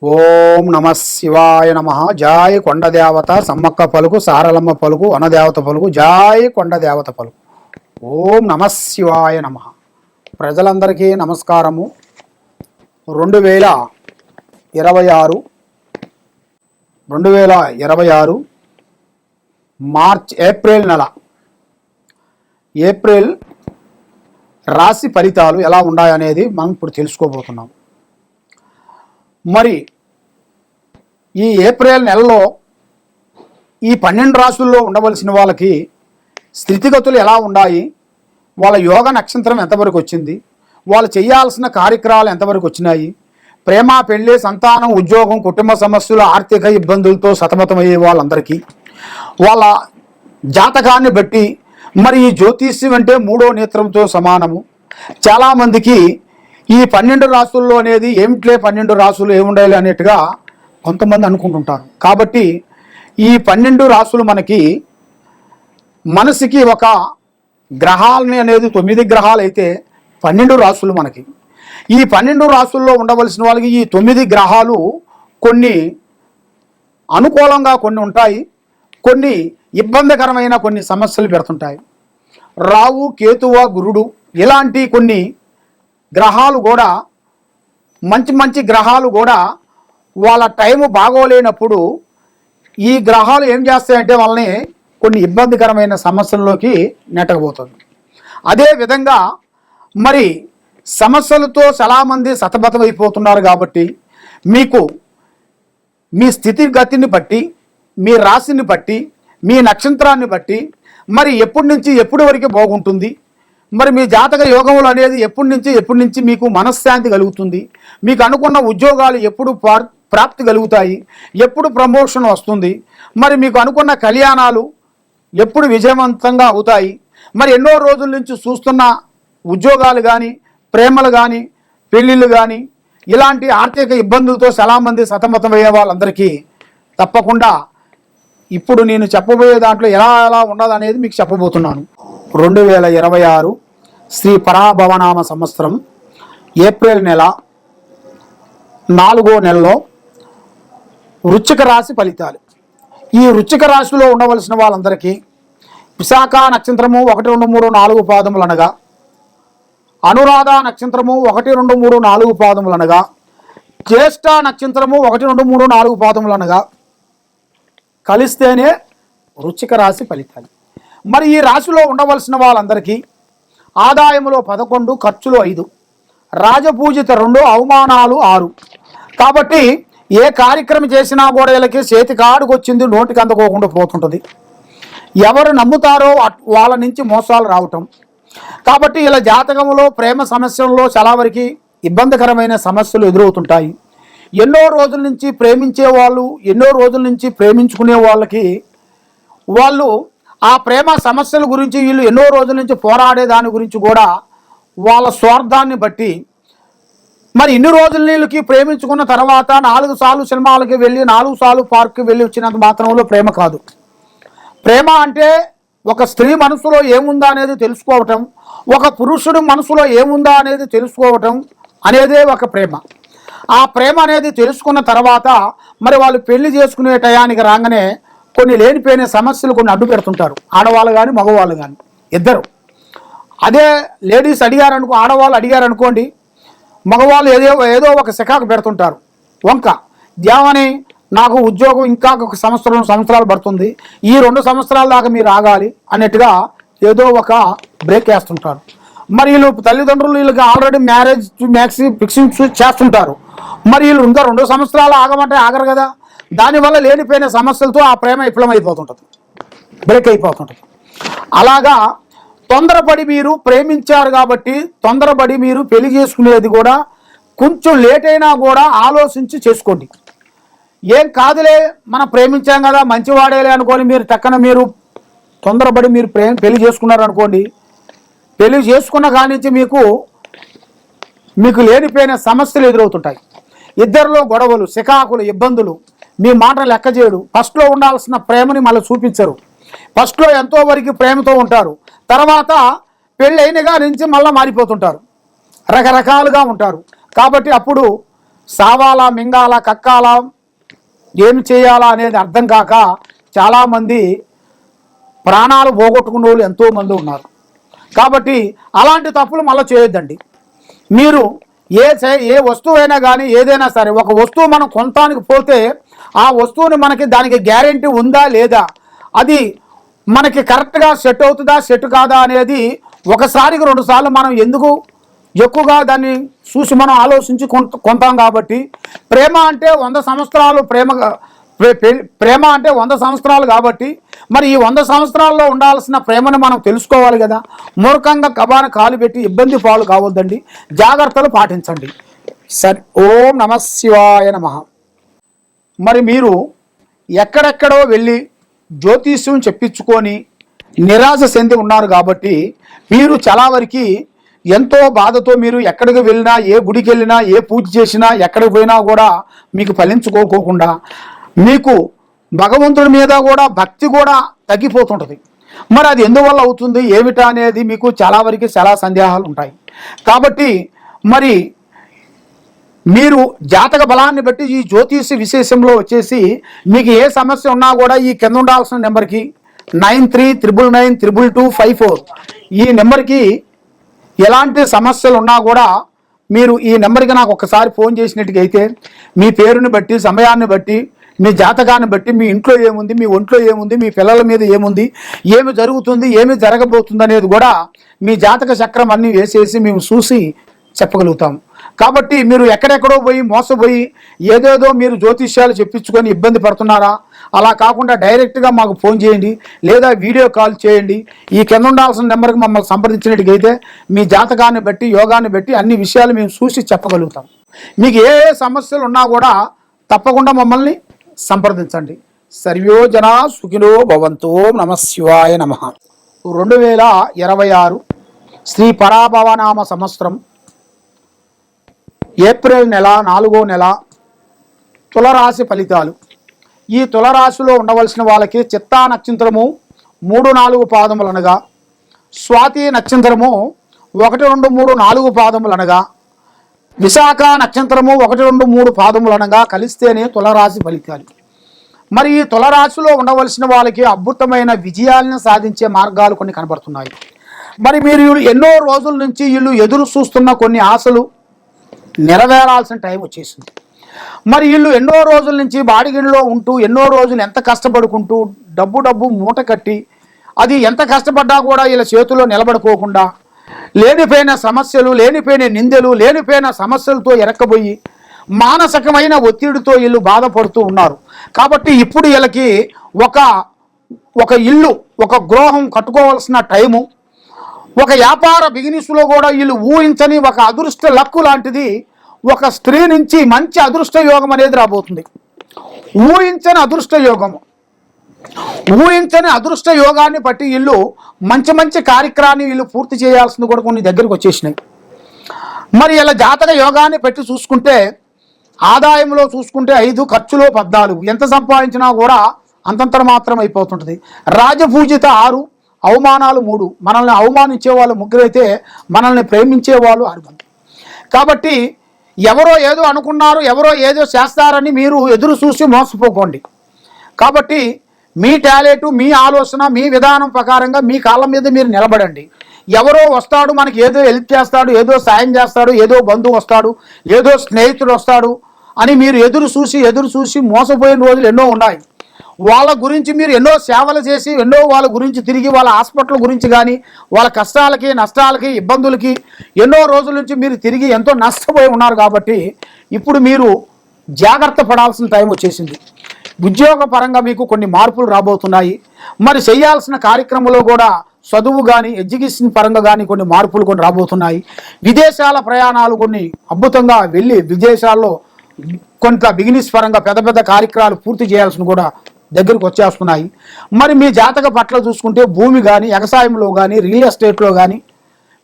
ఓం నమ శివాయ నమ. జాయ్ కొండదేవత సమ్మక్క పలుకు, సారలమ్మ పలుకు, వనదేవత పలుకు, జాయ్ కొండదేవత పలుకు. ఓం నమ శివాయ నమ. ప్రజలందరికీ నమస్కారము. 2026 ఏప్రిల్ నెల రాశి ఫలితాలు ఎలా ఉన్నాయనేది మనం ఇప్పుడు తెలుసుకోబోతున్నాం. మరి ఈ ఏప్రిల్ నెలలో ఈ 12 రాశుల్లో ఉండవలసిన వాళ్ళకి స్థితిగతులు ఎలా ఉన్నాయి, వాళ్ళ యోగ నక్షత్రం ఎంతవరకు వచ్చింది, వాళ్ళు చేయాల్సిన కార్యక్రమాలు ఎంతవరకు వచ్చినాయి, ప్రేమ, పెళ్ళి, సంతానం, ఉద్యోగం, కుటుంబ సమస్యలు, ఆర్థిక ఇబ్బందులతో సతమతమయ్యే వాళ్ళందరికీ వాళ్ళ జాతకాన్ని బట్టి, మరి ఈ జ్యోతిష్యం అంటే 3వ నేత్రంతో సమానము. చాలామందికి ఈ 12 రాశుల్లో అనేది ఏమిట్లే 12 రాశులు ఏముండాలి అనేట్టుగా కొంతమంది అనుకుంటుంటారు. కాబట్టి ఈ 12 రాశులు మనసుకి ఒక గ్రహాలని అనేది 9 గ్రహాలు అయితే 12 రాశులు మనకి. ఈ 12 రాశుల్లో ఉండవలసిన వాళ్ళకి ఈ 9 గ్రహాలు కొన్ని అనుకూలంగా కొన్ని ఉంటాయి, కొన్ని ఇబ్బందికరమైన కొన్ని సమస్యలు పెడుతుంటాయి. రావు, కేతువ, గురుడు ఇలాంటి కొన్ని గ్రహాలు కూడా మంచి గ్రహాలు కూడా వాళ్ళ టైము బాగోలేనప్పుడు ఈ గ్రహాలు ఏం చేస్తాయంటే వాళ్ళని కొన్ని ఇబ్బందికరమైన సమస్యల్లోకి నెట్టకపోతుంది. అదేవిధంగా మరి సమస్యలతో చాలామంది సతమతం అయిపోతున్నారు. కాబట్టి మీకు మీ స్థితిగతిని బట్టి, మీ రాశిని బట్టి, మీ నక్షత్రాన్ని బట్టి మరి ఎప్పటి నుంచి ఎప్పటి వరకు బాగుంటుంది, మరి మీ జాతక యోగములు అనేది ఎప్పటి నుంచి మీకు మనశ్శాంతి కలుగుతుంది, మీకు అనుకున్న ఉద్యోగాలు ఎప్పుడు ప్రాప్తి కలుగుతాయి, ఎప్పుడు ప్రమోషన్ వస్తుంది, మరి మీకు అనుకున్న కళ్యాణాలు ఎప్పుడు విజయవంతంగా అవుతాయి, మరి ఎన్నో రోజుల నుంచి చూస్తున్న ఉద్యోగాలు కానీ, ప్రేమలు కానీ, పెళ్ళిళ్ళు కానీ, ఇలాంటి ఆర్థిక ఇబ్బందులతో చాలామంది సతమతమయ్యే వాళ్ళందరికీ తప్పకుండా ఇప్పుడు నేను చెప్పబోయే దాంట్లో ఎలా ఉన్నదనేది మీకు చెప్పబోతున్నాను. 2026 శ్రీ పరాభవనామ సంవత్సరం ఏప్రిల్ నెల 4వ నెలలో వృశ్చిక రాశి ఫలితాలు. ఈ వృశ్చిక రాశిలో ఉండవలసిన వాళ్ళందరికీ విశాఖ నక్షత్రము 1, 2, 3, 4 పాదములు అనగా, అనురాధ నక్షత్రము 1, 2, 3, 4 పాదములు అనగా, జ్యేష్ఠ నక్షత్రము 1, 2, 3, 4 పాదములు అనగా కలిస్తేనే వృశ్చిక రాశి ఫలితాలు. మరి ఈ రాశిలో ఉండవలసిన వాళ్ళందరికీ ఆదాయములో 11, ఖర్చులు 5, రాజపూజిత 2, అవమానాలు 6. కాబట్టి ఏ కార్యక్రమం చేసినా కూడా వీళ్ళకి చేతికి ఆడుకొచ్చింది నోటికి అందుకోకుండా పోతుంటుంది. ఎవరు నమ్ముతారో వాళ్ళ నుంచి మోసాలు రావటం. కాబట్టి ఇలా జాతకంలో ప్రేమ సమస్యల్లో చాలా వరకు ఇబ్బందికరమైన సమస్యలు ఎదురవుతుంటాయి. ఎన్నో రోజుల నుంచి ప్రేమించే వాళ్ళు, ఎన్నో రోజుల నుంచి ప్రేమించుకునే వాళ్ళకి వాళ్ళు ఆ ప్రేమ సమస్యల గురించి, వీళ్ళు ఎన్నో రోజుల నుంచి పోరాడే దాని గురించి కూడా వాళ్ళ స్వార్థాన్ని బట్టి మరి ఇన్ని రోజుల నీళ్ళకి ప్రేమించుకున్న తర్వాత 4 సార్లు సినిమాలకి వెళ్ళి, 4 సార్లు పార్క్కి వెళ్ళి వచ్చినంత మాత్రంలో ప్రేమ కాదు. ప్రేమ అంటే ఒక స్త్రీ మనసులో ఏముందా అనేది తెలుసుకోవటం, ఒక పురుషుడు మనసులో ఏముందా అనేది తెలుసుకోవటం అనేదే ఒక ప్రేమ. ఆ ప్రేమ అనేది తెలుసుకున్న తర్వాత మరి వాళ్ళు పెళ్లి చేసుకునే టయానికి రాగానే కొన్ని లేనిపోయిన సమస్యలు కొన్ని అడ్డు పెడుతుంటారు, ఆడవాళ్ళు కానీ మగవాళ్ళు కానీ ఇద్దరు. అదే లేడీస్ అడిగారనుకో, ఆడవాళ్ళు అడిగారనుకోండి, మగవాళ్ళు ఏదో ఒక శకాకు పెడుతుంటారు వంక. దేవని నాకు ఉద్యోగం ఇంకా ఒక సంవత్సరాలు పడుతుంది, ఈ 2 సంవత్సరాల దాకా మీరు ఆగాలి అన్నట్టుగా ఏదో ఒక బ్రేక్ వేస్తుంటారు. మరి వీళ్ళు తల్లిదండ్రులు వీళ్ళకి ఆల్రెడీ మ్యాక్స్ ఫిక్సింగ్ చేస్తుంటారు. మరి వీళ్ళు ఇంకా 2 సంవత్సరాలు ఆగమంటే ఆగరు కదా. దానివల్ల లేనిపోయిన సమస్యలతో ఆ ప్రేమ విఫలమైపోతుంటుంది, బ్రేక్ అయిపోతుంటుంది. అలాగా తొందరపడి మీరు ప్రేమించారు కాబట్టి తొందరపడి మీరు పెళ్లి చేసుకునేది కూడా కొంచెం లేట్ అయినా కూడా ఆలోచించి చేసుకోండి. ఏం కాదులే, మనం ప్రేమించాం కదా, మంచివాడేలే అనుకోని మీరు మీరు తొందరపడి మీరు పెళ్లి చేసుకున్నారు అనుకోండి, పెళ్లి చేసుకున్న కాడి నుంచి మీకు లేనిపోయిన సమస్యలు ఎదురవుతుంటాయి. ఇద్దరిలో గొడవలు, చికాకులు, ఇబ్బందులు, మీ మాట లెక్క చేయడు. ఫస్ట్లో ఉండాల్సిన ప్రేమని మళ్ళీ చూపించరు. ఫస్ట్లో ఎంతో వరకు ప్రేమతో ఉంటారు, తర్వాత పెళ్ళి అయినగా నుంచి మళ్ళీ మారిపోతుంటారు, రకరకాలుగా ఉంటారు. కాబట్టి అప్పుడు సావాలా మింగాలా కక్కాలా ఏమి చేయాలా అనేది అర్థం కాక చాలామంది ప్రాణాలు పోగొట్టుకున్న వాళ్ళు ఎంతోమంది ఉన్నారు. కాబట్టి అలాంటి తప్పులు మళ్ళీ చేయొద్దండి. మీరు ఏ వస్తువైనా కానీ ఏదైనా సరే ఒక వస్తువు మనం కొనటానికి పోతే ఆ వస్తువుని మనకి దానికి గ్యారెంటీ ఉందా లేదా, అది మనకి కరెక్ట్గా సెట్ అవుతుందా సెట్ కాదా అనేది ఒకసారికి 2 సార్లు మనం ఎందుకు ఎక్కువగా దాన్ని చూసి మనం ఆలోచించి కొంటాం. కాబట్టి ప్రేమ అంటే 100 సంవత్సరాలు ప్రేమ అంటే 100 సంవత్సరాలు కాబట్టి మరి ఈ 100 సంవత్సరాల్లో ఉండాల్సిన ప్రేమను మనం తెలుసుకోవాలి కదా. మూర్ఖంగా కబాన కాలు పెట్టి ఇబ్బంది పాలు కావద్దండి, జాగ్రత్తలు పాటించండి. సరే, ఓం నమః శివాయ నమః. మరి మీరు ఎక్కడెక్కడో వెళ్ళి జ్యోతిష్యం చెప్పించుకొని నిరాశ చెంది ఉన్నారు కాబట్టి మీరు చాలా వరకు ఎంతో బాధతో మీరు ఎక్కడికి వెళ్ళినా, ఏ గుడికి వెళ్ళినా, ఏ పూజ చేసినా, ఎక్కడికి పోయినా కూడా మీకు ఫలించుకోకుండా మీకు భగవంతుడి మీద కూడా భక్తి కూడా తగ్గిపోతుంటుంది. మరి అది ఎందువల్ల అవుతుంది ఏమిటా అనేది మీకు చాలా వరకు చాలా సందేహాలు ఉంటాయి. కాబట్టి మరి మీరు జాతక బలాన్ని బట్టి ఈ జ్యోతిష విశేషంలో వచ్చేసి మీకు ఏ సమస్య ఉన్నా కూడా ఈ కింద ఉండాల్సిన నెంబర్కి 9399922254 ఈ నెంబర్కి ఎలాంటి సమస్యలు ఉన్నా కూడా మీరు ఈ నెంబర్కి నాకు ఒకసారి ఫోన్ చేసినట్టుగైతే మీ పేరుని బట్టి, సమయాన్ని బట్టి, మీ జాతకాన్ని బట్టి, మీ ఇంట్లో ఏముంది, మీ ఒంట్లో ఏముంది, మీ పిల్లల మీద ఏముంది, ఏమి జరుగుతుంది, ఏమి జరగబోతుంది అనేది కూడా మీ జాతక చక్రం అన్నీ వేసేసి మేము చూసి చెప్పగలుగుతాం. కాబట్టి మీరు ఎక్కడెక్కడో పోయి మోసపోయి ఏదేదో మీరు జ్యోతిష్యాలు చెప్పించుకొని ఇబ్బంది పడుతున్నారా? అలా కాకుండా డైరెక్ట్గా మాకు ఫోన్ చేయండి, లేదా వీడియో కాల్ చేయండి. ఈ కింద ఉండాల్సిన నెంబర్కి మమ్మల్ని సంప్రదించినట్టుగైతే మీ జాతకాన్ని బట్టి, యోగాన్ని బట్టి అన్ని విషయాలు మేము చూసి చెప్పగలుగుతాం. మీకు ఏ సమస్యలు ఉన్నా కూడా తప్పకుండా మమ్మల్ని సంప్రదించండి. సర్వో జనా సుఖినో భవంతు. నమః శివాయ నమః. 2026 శ్రీ పరాభవనామ సంవత్సరం ఏప్రిల్ నెల 4వ నెల తులరాశి ఫలితాలు. ఈ తులరాశిలో ఉండవలసిన వాళ్ళకి చిత్తా నక్షత్రము 3-4 పాదములు అనగా, స్వాతి నక్షత్రము 1-2-3-4 పాదములు అనగా, విశాఖ నక్షత్రము 1-2-3 పాదములు అనగా కలిస్తేనే తులరాశి ఫలితాలు. మరి ఈ తులరాశిలో ఉండవలసిన వాళ్ళకి అద్భుతమైన విజయాలను సాధించే మార్గాలు కొన్ని కనబడుతున్నాయి. మరి మీరు ఎన్నో రోజుల నుంచి వీళ్ళు ఎదురు చూస్తున్న కొన్ని ఆశలు నెరవేరాల్సిన టైం వచ్చేసింది. మరి వీళ్ళు ఎన్నో రోజుల నుంచి బాడిగిలో ఉంటూ ఎన్నో రోజులు ఎంత కష్టపడుకుంటూ డబ్బు మూట కట్టి అది ఎంత కష్టపడ్డా కూడా వీళ్ళ చేతిలో నిలబడుకోకుండా లేనిపోయిన సమస్యలు, లేనిపోయిన నిందలు, లేనిపోయిన సమస్యలతో ఎరక్కబోయి మానసికమైన ఒత్తిడితో వీళ్ళు బాధపడుతూ ఉన్నారు. కాబట్టి ఇప్పుడు వీళ్ళకి ఒక ఇల్లు, ఒక గృహం కట్టుకోవాల్సిన టైము, ఒక వ్యాపార బిజినెస్లో కూడా వీళ్ళు ఊహించని ఒక అదృష్ట లక్కు లాంటిది ఒక స్త్రీ నుంచి మంచి అదృష్ట యోగం అనేది రాబోతుంది. ఊహించని అదృష్ట యోగాన్ని బట్టి వీళ్ళు మంచి కార్యక్రమాన్ని వీళ్ళు పూర్తి చేయాల్సింది కూడా కొన్ని దగ్గరికి వచ్చేసినాయి. మరి ఇలా జాతక యోగాన్ని పెట్టి చూసుకుంటే ఆదాయంలో చూసుకుంటే 5, ఖర్చులో 14, ఎంత సంపాదించినా కూడా అంతంతర మాత్రం అయిపోతుంటుంది. రాజపూజిత 6, అవమానాలు 3. మనల్ని అవమానించే వాళ్ళు 3 అయితే మనల్ని ప్రేమించే వాళ్ళు 6 మంది. కాబట్టి ఎవరో ఏదో అనుకున్నారు, ఎవరో ఏదో చేస్తారని మీరు ఎదురు చూసి మోసపోకండి. కాబట్టి మీ టాలెంట్, మీ ఆలోచన, మీ విధానం ప్రకారంగా మీ కాళ్ళ మీద మీరు నిలబడండి. ఎవరో వస్తాడు మనకి ఏదో హెల్ప్ చేస్తాడు, ఏదో సాయం చేస్తాడు, ఏదో బంధువు వస్తాడు, ఏదో స్నేహితుడు వస్తాడు అని మీరు ఎదురు చూసి మోసపోయిన రోజులు ఎన్నో ఉన్నాయి. వాళ్ళ గురించి మీరు ఎన్నో సేవలు చేసి ఎన్నో వాళ్ళ గురించి తిరిగి వాళ్ళ హాస్పిటల్ గురించి కానీ వాళ్ళ కష్టాలకి, నష్టాలకి, ఇబ్బందులకి ఎన్నో రోజుల నుంచి మీరు తిరిగి ఎంతో నష్టపోయి ఉన్నారు. కాబట్టి ఇప్పుడు మీరు జాగ్రత్త పడాల్సిన టైం వచ్చేసింది. ఉద్యోగ పరంగా మీకు కొన్ని మార్పులు రాబోతున్నాయి. మరి చేయాల్సిన కార్యక్రమంలో కూడా చదువు కానీ, ఎడ్యుకేషన్ పరంగా కానీ కొన్ని మార్పులు కొన్ని రాబోతున్నాయి. విదేశాల ప్రయాణాలు కొన్ని అద్భుతంగా వెళ్ళి విదేశాల్లో కొంత బిజినెస్ పరంగా పెద్ద కార్యక్రమాలు పూర్తి చేయాల్సిన కూడా దగ్గరకు వచ్చేస్తున్నాయి. మరి మీ జాతక పట్ల చూసుకుంటే భూమి కానీ, వ్యవసాయంలో కానీ, రియల్ ఎస్టేట్లో కానీ,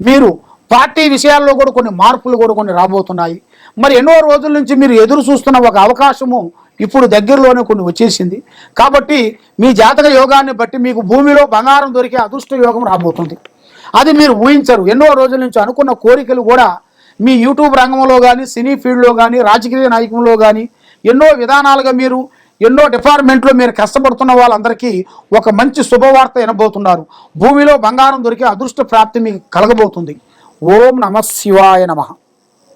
మీరు పార్టీ విషయాల్లో కూడా కొన్ని మార్పులు కూడా కొన్ని రాబోతున్నాయి. మరి ఎన్నో రోజుల నుంచి మీరు ఎదురు చూస్తున్న ఒక అవకాశము ఇప్పుడు దగ్గరలోనే కొన్ని వచ్చేసింది. కాబట్టి మీ జాతక యోగాన్ని బట్టి మీకు భూమిలో బంగారం దొరికే అదృష్ట యోగం రాబోతుంది. అది మీరు ఊహించరు. ఎన్నో రోజుల నుంచి అనుకున్న కోరికలు కూడా మీ యూట్యూబ్ రంగంలో కానీ, సినీ ఫీల్డ్లో కానీ, రాజకీయ నాయకంలో కానీ ఎన్నో విధానాలుగా మీరు ఎన్నో డిపార్ట్మెంట్లో మీరు కష్టపడుతున్న వాళ్ళందరికీ ఒక మంచి శుభవార్త వినబోతున్నారు. భూమిలో బంగారం దొరికే అదృష్ట ప్రాప్తి మీకు కలగబోతుంది. ఓం నమః శివాయ నమః.